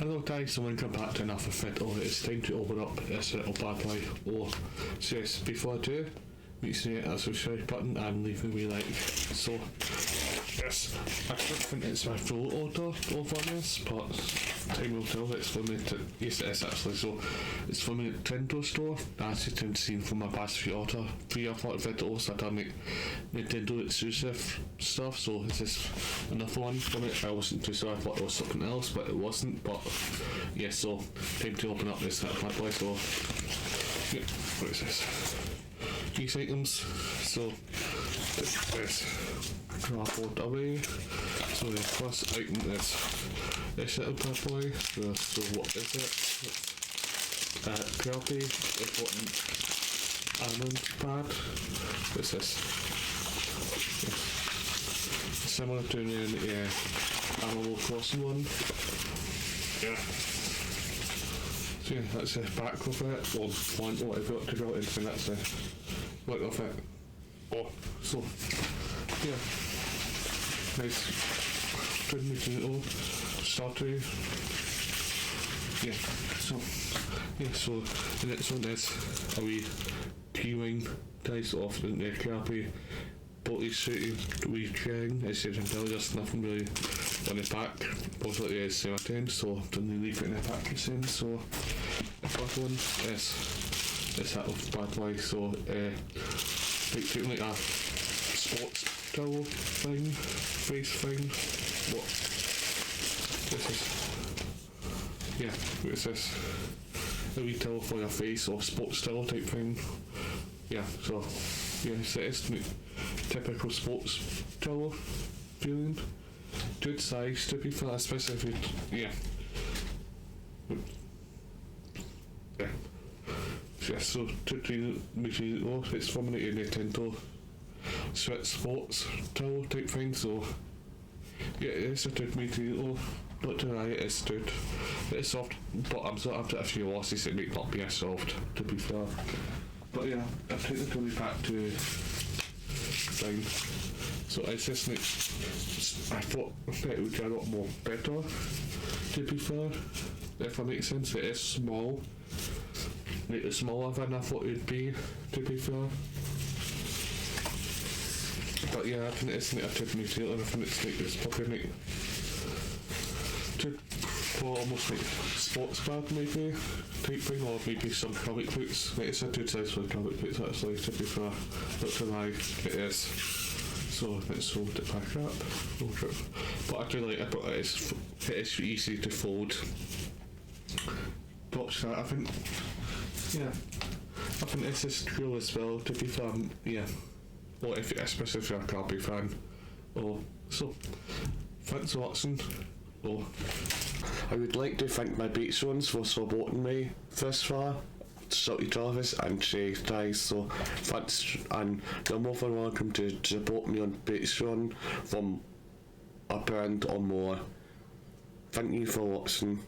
Hello guys, someone come back to another video. It's time to open up this little bad boy. So yes, before I do, make sure you hit that subscribe button and leave a wee like. So yes, I don't think it's my full order over this, but time will tell. It's from the yes it is actually. So it's from the Nintendo store. As you can see from my past few order, 3 or 4 videos I've done like Nintendo exclusive stuff. So is this another one from it? I wasn't too sure. I thought it was something else, but it wasn't. But yeah, so time to open up this bad boy. So yeah, what is this? These items. So this cardboard away. So the first item is this little bad boy. So what is it? Kirby important almond pad. What's this? Similar to the Animal Crossing one. Yeah. So yeah, that's the back of it, or front, or whatever you got to draw it, and that's the look of it. Oh, so yeah, nice trim little starter. So the next one is a wee T-wing dice off the Kirby body suit wee chain. As you can tell, there's nothing really on the back, both like the same attend, so don't leave it in the packaging. So the first one is this little bad boy. So like like a sports towel thing, face thing. What this is? Yeah, what is this? A wee towel for your face, or sports towel type thing. Yeah, so yes, it is typical sports towel feeling. Good size to be fair, especially if you yeah. So to it's from the Nintendo Switch Sports towel type thing. So yeah, it's a good material. Not to lie, it's good. It's soft, but I'm sort of a few losses it might not be as soft, to be fair. But yeah, I've taken the coming back to thing. So it's just like I thought it would get a lot more better, to be fair. If that makes sense, it is small. Like it's smaller than I thought it would be, to be fair. But yeah, I think it's like a good material, and I think it's like it's probably like for almost like sports bag maybe type thing, or maybe some comic books. Like it's a good size for comic books actually, to be fair. Not to lie, it is. So let's fold it back up. But I do like it, but it is easy to fold. Watch that, I think. Yeah, I think this is cool as well, to be fair. Yeah, or if especially if you're a Kirby fan. So thanks for watching. I would like to thank my patrons for supporting me this far. Salty Travis and Shay guys, so thanks, and you're more than welcome to support me on Patreon from £1 or more. Thank you for watching.